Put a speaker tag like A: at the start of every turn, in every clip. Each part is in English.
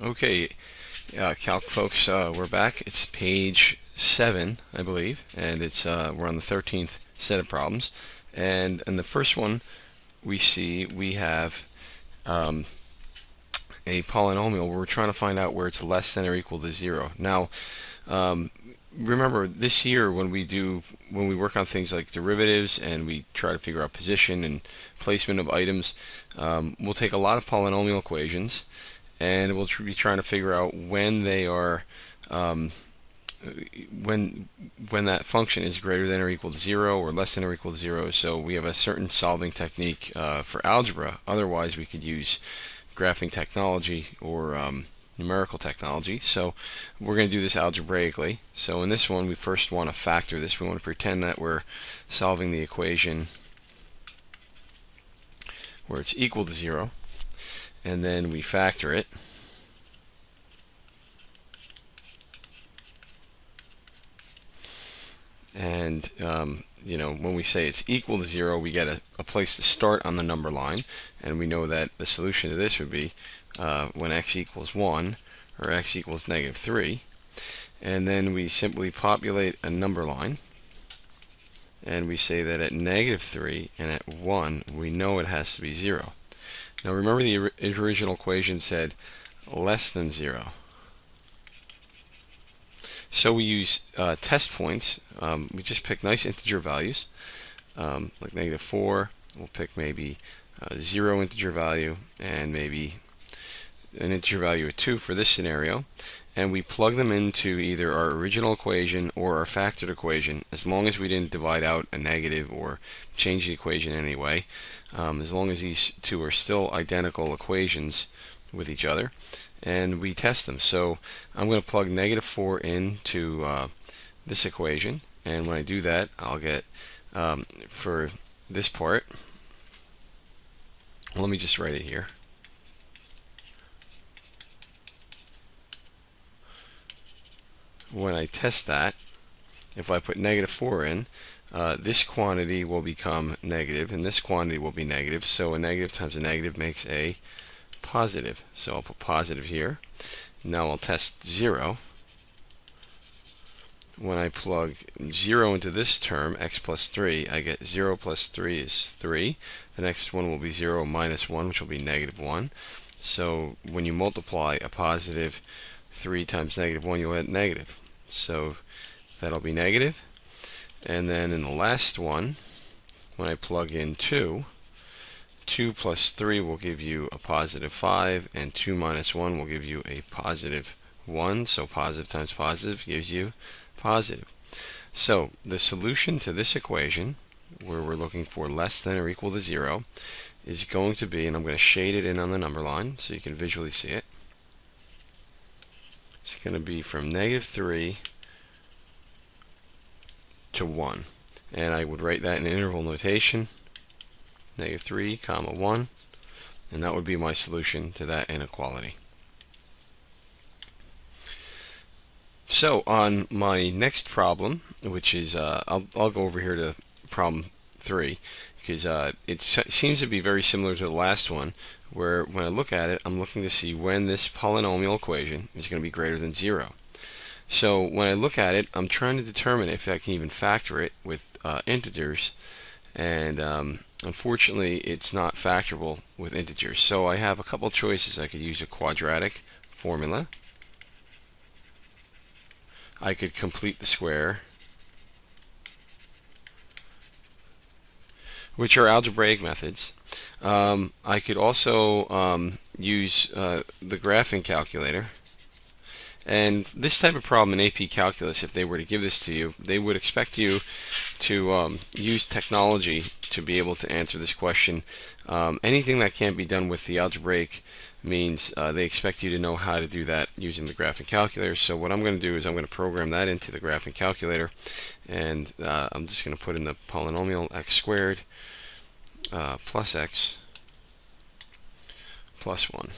A: Okay, Calc folks, we're back. It's page 7, I believe, and it's we're on the 13th set of problems. And in the first one, we see we have a polynomial where we're trying to find out where it's less than or equal to 0. Now, remember this year when we work on things like derivatives and we try to figure out position and placement of items, we'll take a lot of polynomial equations and we'll be trying to figure out when they are when that function is greater than or equal to 0 or less than or equal to 0. So we have a certain solving technique for algebra. Otherwise we could use graphing technology or numerical technology. So we're going to do this algebraically. So in this one we first want to factor this. We want to pretend that we're solving the equation where it's equal to 0, and then we factor it. And when we say it's equal to 0, we get a place to start on the number line, and we know that the solution to this would be when x equals 1 or x equals -3, and then we simply populate a number line, and we say that at -3 and at 1 we know it has to be 0. Now remember the original equation said less than 0. So we use test points. We just pick nice integer values, like -4. We'll pick maybe 0 integer value and maybe an integer value of 2 for this scenario. And we plug them into either our original equation or our factored equation, as long as we didn't divide out a negative or change the equation in any way. As long as these two are still identical equations with each other, and we test them. So I'm going to plug -4 into this equation, and when I do that, I'll get for this part, let me just write it here. When I test that, if I put -4 in, this quantity will become negative, and this quantity will be negative. So a negative times a negative makes a positive. So I'll put positive here. Now I'll test 0. When I plug 0 into this term, x plus 3, I get 0 plus 3 is 3. The next one will be 0 minus 1, which will be -1. So when you multiply a positive 3 times -1, you'll get negative. So that'll be negative. And then in the last one, when I plug in 2, 2 plus 3 will give you a positive 5, and 2 minus 1 will give you a positive 1. So positive times positive gives you positive. So the solution to this equation, where we're looking for less than or equal to 0, is going to be, and I'm going to shade it in on the number line so you can visually see it. It's going to be from -3 to 1. And I would write that in interval notation, -3, comma 1, and that would be my solution to that inequality. So on my next problem, which is, I'll go over here to problem 3, because it seems to be very similar to the last one, where when I look at it, I'm looking to see when this polynomial equation is going to be greater than 0. So when I look at it, I'm trying to determine if I can even factor it with integers, and unfortunately it's not factorable with integers. So I have a couple choices. I could use a quadratic formula. I could complete the square, which are algebraic methods. I could also use the graphing calculator. And this type of problem in AP Calculus, if they were to give this to you, they would expect you to use technology to be able to answer this question. Anything that can't be done with the algebraic means they expect you to know how to do that using the graphing calculator. So what I'm going to do is I'm going to program that into the graphing calculator, and I'm just going to put in the polynomial x squared plus x plus 1.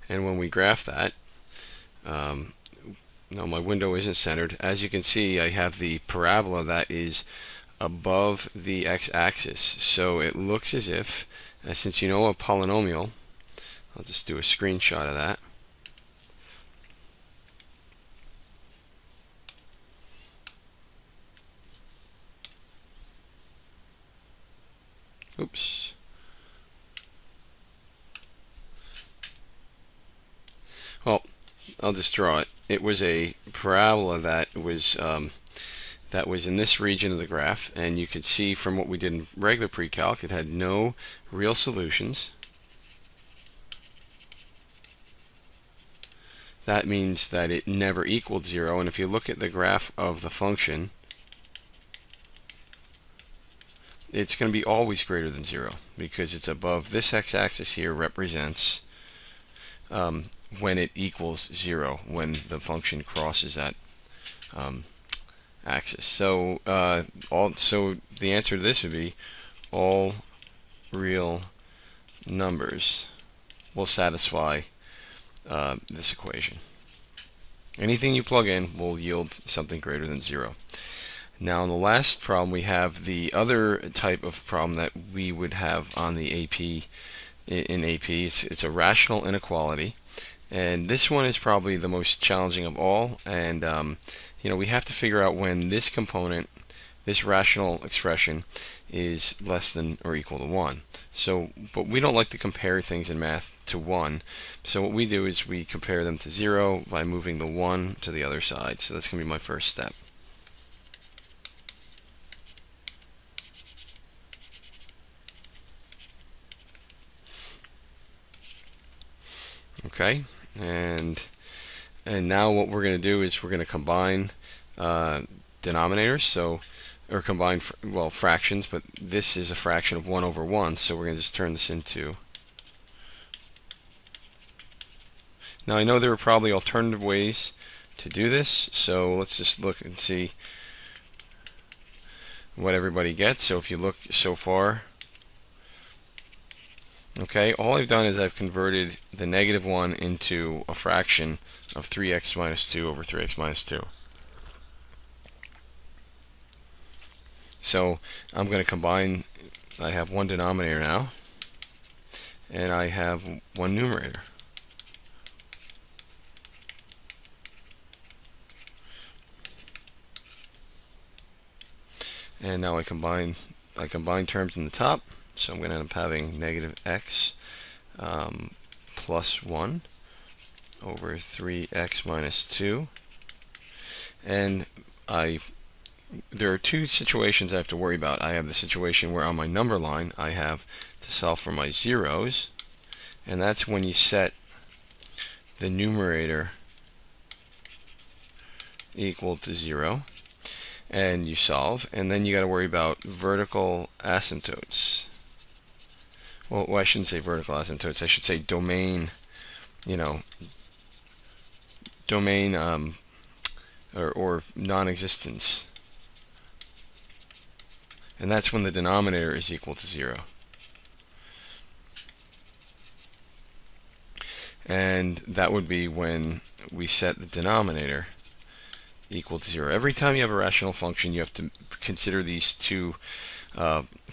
A: And when we graph that, no, my window isn't centered. As you can see, I have the parabola that is above the x-axis. So it looks as if, since you know a polynomial, I'll just do a screenshot of that. Oops. Well, I'll just draw it. It was a parabola that was in this region of the graph, and you could see from what we did in regular pre-calc, it had no real solutions. That means that it never equaled 0, and if you look at the graph of the function, it's going to be always greater than 0, because it's above this x-axis here represents when it equals 0, when the function crosses that axis. So so the answer to this would be all real numbers will satisfy this equation. Anything you plug in will yield something greater than 0. Now in the last problem we have the other type of problem that we would have on the AP in AP. It's a rational inequality, and this one is probably the most challenging of all. And we have to figure out when this component, this rational expression, is less than or equal to 1. So, but we don't like to compare things in math to 1. So what we do is we compare them to 0 by moving the 1 to the other side. So that's going to be my first step. Okay, and now what we're going to do is we're going to combine denominators, or combine fractions, but this is a fraction of 1 over 1, so we're going to just turn this into. Now I know there are probably alternative ways to do this, so let's just look and see what everybody gets. So if you look so far, okay, all I've done is I've converted the -1 into a fraction of 3x minus 2 over 3x minus 2. So I'm going to combine. I have one denominator now, and I have one numerator. And now I combine terms in the top, so I'm going to end up having -x plus 1 over 3x minus 2. And there are two situations I have to worry about. I have the situation where on my number line I have to solve for my zeros, and that's when you set the numerator equal to 0, and you solve, and then you got to worry about vertical asymptotes. Well, I shouldn't say vertical asymptotes. I should say domain. Domain or non-existence. And that's when the denominator is equal to 0. And that would be when we set the denominator equal to 0. Every time you have a rational function, you have to consider these two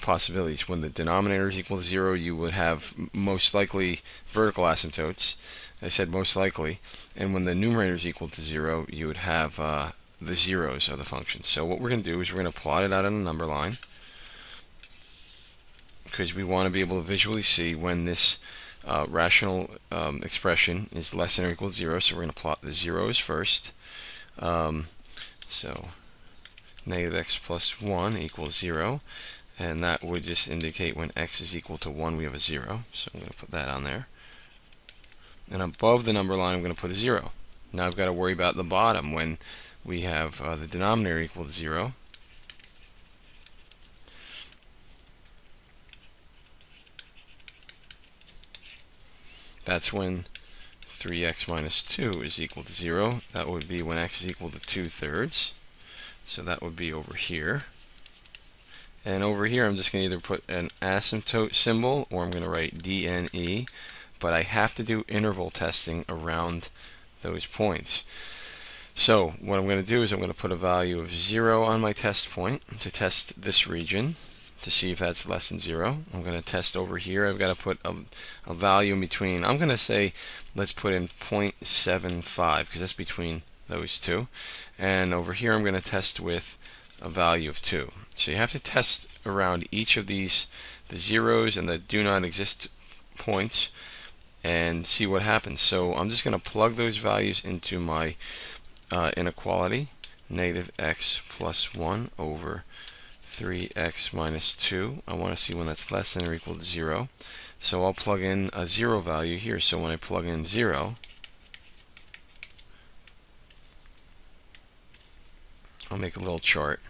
A: possibilities. When the denominator is equal to 0, you would have most likely vertical asymptotes. I said most likely. And when the numerator is equal to 0, you would have the zeros of the function. So what we're going to do is we're going to plot it out on a number line, because we want to be able to visually see when this rational expression is less than or equal to 0. So we're going to plot the zeros first. So -x plus 1 equals 0, and that would just indicate when x is equal to 1 we have a 0. So I'm going to put that on there. And above the number line I'm going to put a 0. Now I've got to worry about the bottom when we have the denominator equal to 0. That's when 3x minus 2 is equal to 0. That would be when x is equal to 2/3. So that would be over here. And over here I'm just going to either put an asymptote symbol or I'm going to write DNE. But I have to do interval testing around those points. So what I'm going to do is I'm going to put a value of 0 on my test point to test this region. to see if that's less than 0. I'm going to test over here. I've got to put a value in between. I'm going to say, let's put in 0.75, because that's between those two. And over here I'm going to test with a value of 2. So you have to test around each of these, the zeros and the do not exist points, and see what happens. So I'm just going to plug those values into my inequality. Negative x plus 1 over 3x minus 2. I want to see when that's less than or equal to 0. So I'll plug in a 0 value here. So when I plug in 0, I'll make a little chart.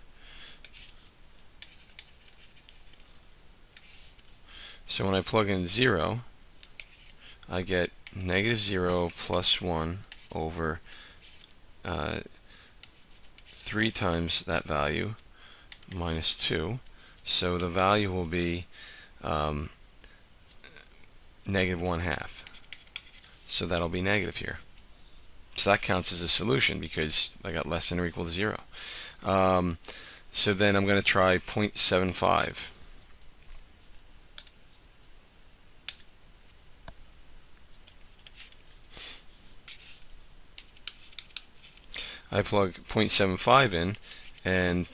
A: So when I plug in 0, I get negative 0 plus 1 over 3 times that value minus 2. So the value will be negative 1/2. So that'll be negative here. So that counts as a solution because I got less than or equal to 0. So then I'm going to try 0.75. I plug 0.75 in, and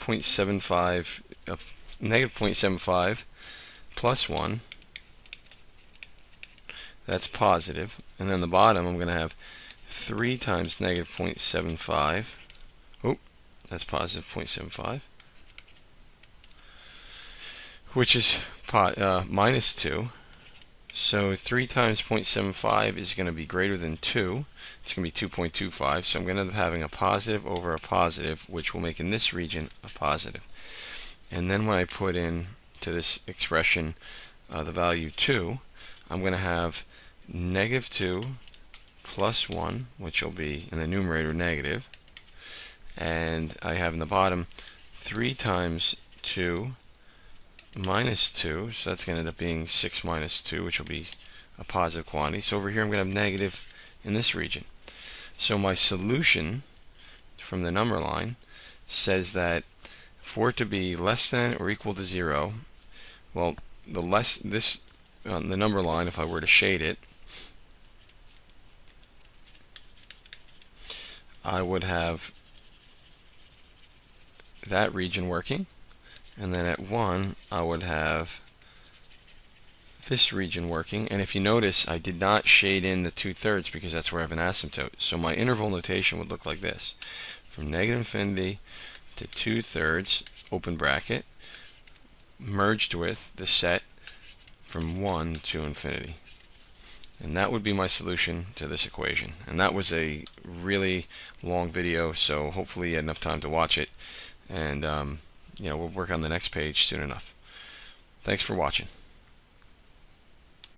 A: negative 0.75 plus 1, that's positive. And then the bottom, I'm going to have 3 times negative 0.75. Oh, that's positive 0.75, which is minus 2. So 3 times 0.75 is going to be greater than 2. It's going to be 2.25. So I'm going to end up having a positive over a positive, which will make in this region a positive. And then when I put in to this expression the value 2, I'm going to have negative 2 plus 1, which will be in the numerator negative. And I have in the bottom 3 times 2 minus 2, so that's going to end up being 6 minus 2, which will be a positive quantity. So over here I'm going to have negative in this region. So my solution from the number line says that for it to be less than or equal to 0, well, the number line, if I were to shade it, I would have that region working, and then at 1 I would have this region working. And if you notice, I did not shade in the 2/3 because that's where I have an asymptote. So my interval notation would look like this: from negative infinity to 2/3, open bracket, merged with the set from 1 to infinity. And that would be my solution to this equation. And that was a really long video, so hopefully you had enough time to watch it. And we'll work on the next page soon enough. Thanks for watching.